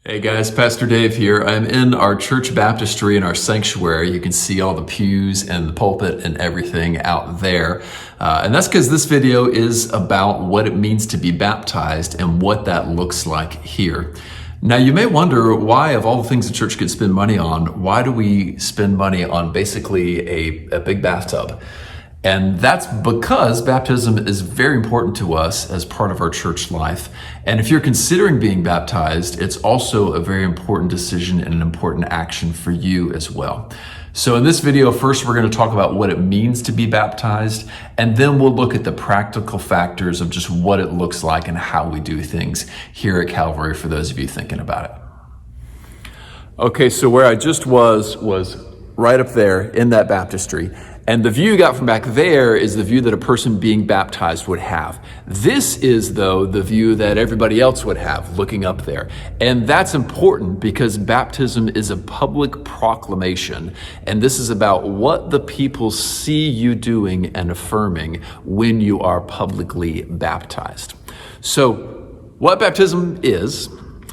Hey guys, Pastor Dave here. I'm in our church baptistry in our sanctuary. You can see all the pews and the pulpit and everything out there. And that's because this video is about what it means to be baptized and what that looks like here. Now you may wonder why, of all the things the church could spend money on, why do we spend money on basically a big bathtub? And that's because baptism is very important to us as part of our church life. And if you're considering being baptized, it's also a very important decision and an important action for you as well. So in this video, first we're going to talk about what it means to be baptized, and then we'll look at the practical factors of just what it looks like and how we do things here at Calvary for those of you thinking about it. Okay, so where I just was right up there in that baptistry. And the view you got from back there is the view that a person being baptized would have. This is, though, the view that everybody else would have looking up there. And that's important because baptism is a public proclamation. And this is about what the people see you doing and affirming when you are publicly baptized. So what baptism is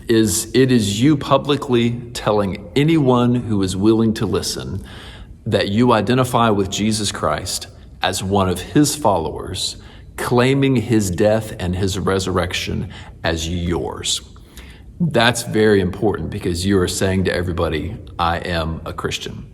it is you publicly telling anyone who is willing to listen that you identify with Jesus Christ as one of his followers, claiming his death and his resurrection as yours. That's very important because you are saying to everybody, I am a Christian.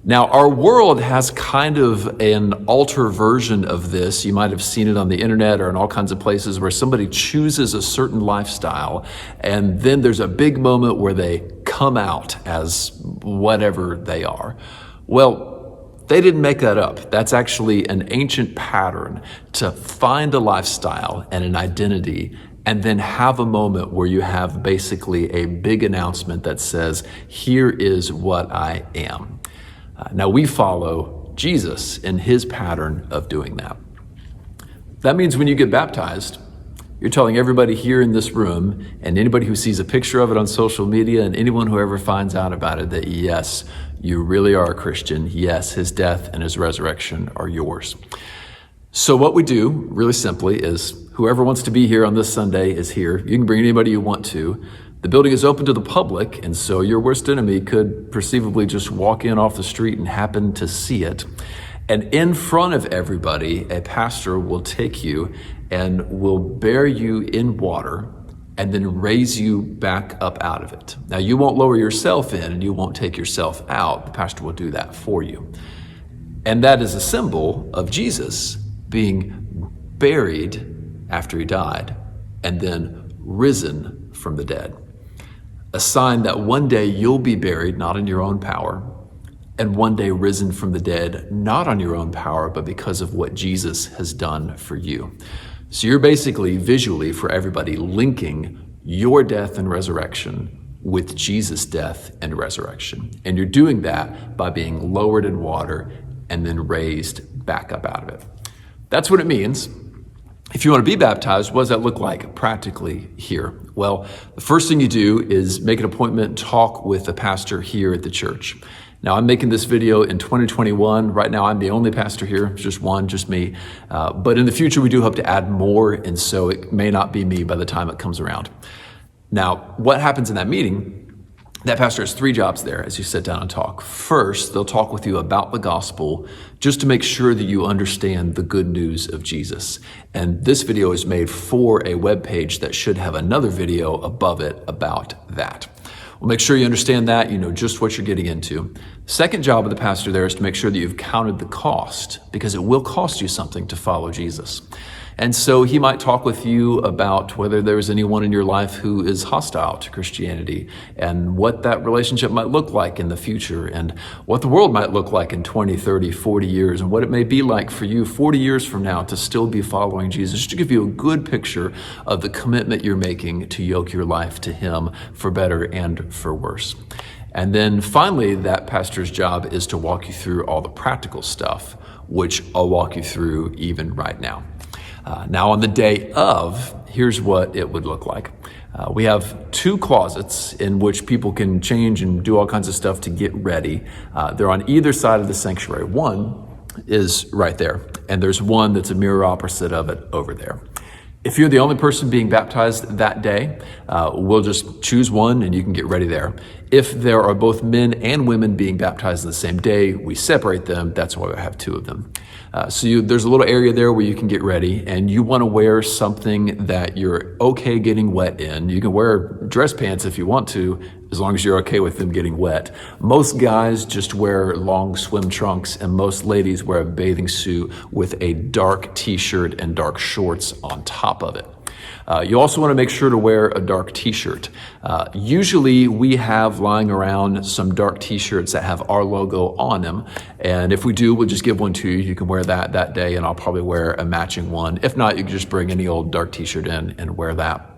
Now, our world has kind of an alter version of this. You might have seen it on the internet or in all kinds of places where somebody chooses a certain lifestyle, and then there's a big moment where they come out as whatever they are. Well, they didn't make that up. That's actually an ancient pattern to find a lifestyle and an identity and then have a moment where you have basically a big announcement that says, here is what I am. Now we follow Jesus in his pattern of doing that. That means when you get baptized, you're telling everybody here in this room and anybody who sees a picture of it on social media and anyone who ever finds out about it that yes, you really are a Christian. Yes, his death and his resurrection are yours. So what we do, really simply, is whoever wants to be here on this Sunday is here. You can bring anybody you want to. The building is open to the public, and so your worst enemy could perceivably just walk in off the street and happen to see it. And in front of everybody, a pastor will take you and will bury you in water and then raise you back up out of it. Now, you won't lower yourself in and you won't take yourself out. The pastor will do that for you. And that is a symbol of Jesus being buried after he died and then risen from the dead. A sign that one day you'll be buried, not in your own power, and one day risen from the dead, not on your own power, but because of what Jesus has done for you. So you're basically visually, for everybody, linking your death and resurrection with Jesus' death and resurrection. And you're doing that by being lowered in water and then raised back up out of it. That's what it means. If you want to be baptized, what does that look like practically here? Well, the first thing you do is make an appointment and talk with the pastor here at the church. Now, I'm making this video in 2021. Right now, I'm the only pastor here, just one, just me. But in the future, we do hope to add more, and so it may not be me by the time it comes around. Now, what happens in that meeting? That pastor has three jobs there as you sit down and talk. First, they'll talk with you about the gospel just to make sure that you understand the good news of Jesus. And this video is made for a web page that should have another video above it about that. Well, make sure you understand that, you know just what you're getting into. Second job of the pastor there is to make sure that you've counted the cost, because it will cost you something to follow Jesus. And so he might talk with you about whether there's anyone in your life who is hostile to Christianity and what that relationship might look like in the future and what the world might look like in 20, 30, 40 years and what it may be like for you 40 years from now to still be following Jesus, just to give you a good picture of the commitment you're making to yoke your life to him for better and for worse. And then finally, that pastor's job is to walk you through all the practical stuff, which I'll walk you through even right now. Now on the day of, here's what it would look like. We have two closets in which people can change and do all kinds of stuff to get ready. They're on either side of the sanctuary. One is right there, and there's one that's a mirror opposite of it over there. If you're the only person being baptized that day, we'll just choose one and you can get ready there. If there are both men and women being baptized on the same day, we separate them. That's why we have two of them. There's a little area there where you can get ready, and you want to wear something that you're okay getting wet in. You can wear dress pants if you want to, as long as you're okay with them getting wet. Most guys just wear long swim trunks, and most ladies wear a bathing suit with a dark t-shirt and dark shorts on top of it. You also want to make sure to wear a dark t-shirt. Usually we have lying around some dark t-shirts that have our logo on them. And if we do, we'll just give one to you. You can wear that day, and I'll probably wear a matching one. If not, you can just bring any old dark t-shirt in and wear that.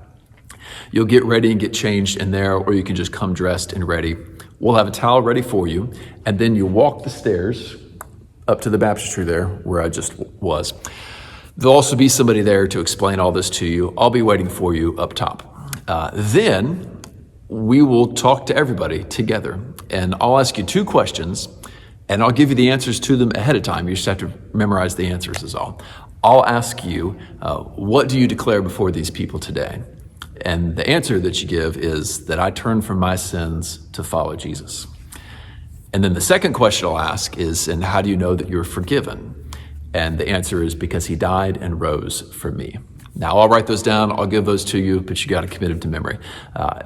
You'll get ready and get changed in there, or you can just come dressed and ready. We'll have a towel ready for you. And then you walk the stairs up to the baptistry there where I just was. There'll also be somebody there to explain all this to you. I'll be waiting for you up top. Then we will talk to everybody together, and I'll ask you 2 questions, and I'll give you the answers to them ahead of time. You just have to memorize the answers is all. I'll ask you, what do you declare before these people today? And the answer that you give is that I turn from my sins to follow Jesus. And then the second question I'll ask is, and how do you know that you're forgiven? And the answer is because he died and rose for me. Now, I'll write those down, I'll give those to you, but you got to commit them to memory.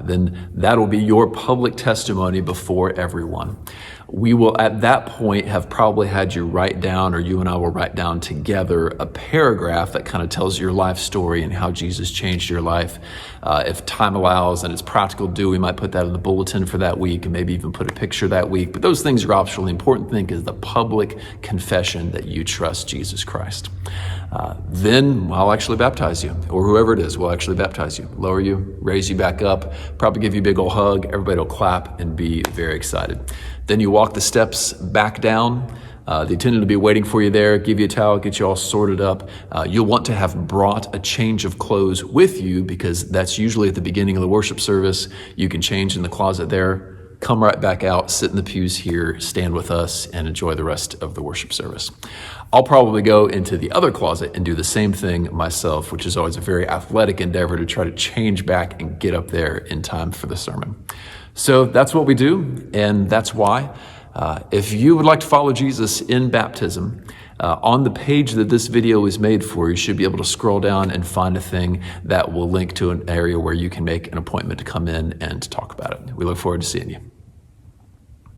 Then that'll be your public testimony before everyone. We will, at that point, have probably had you write down, or you and I will write down together, a paragraph that kind of tells your life story and how Jesus changed your life. If time allows and it's practical to do, we might put that in the bulletin for that week and maybe even put a picture that week. But those things are optional. The important thing is the public confession that you trust Jesus Christ. Then I'll actually baptize you, or whoever it is will actually baptize you, lower you, raise you back up, probably give you a big old hug. Everybody will clap and be very excited. Then you walk the steps back down. The attendant will be waiting for you there, give you a towel, get you all sorted up. You'll want to have brought a change of clothes with you, because that's usually at the beginning of the worship service. You can change in the closet there, come right back out, sit in the pews here, stand with us, and enjoy the rest of the worship service. I'll probably go into the other closet and do the same thing myself, which is always a very athletic endeavor to try to change back and get up there in time for the sermon. So that's what we do, and that's why. If you would like to follow Jesus in baptism, on the page that this video is made for, you should be able to scroll down and find a thing that will link to an area where you can make an appointment to come in and talk about it. We look forward to seeing you.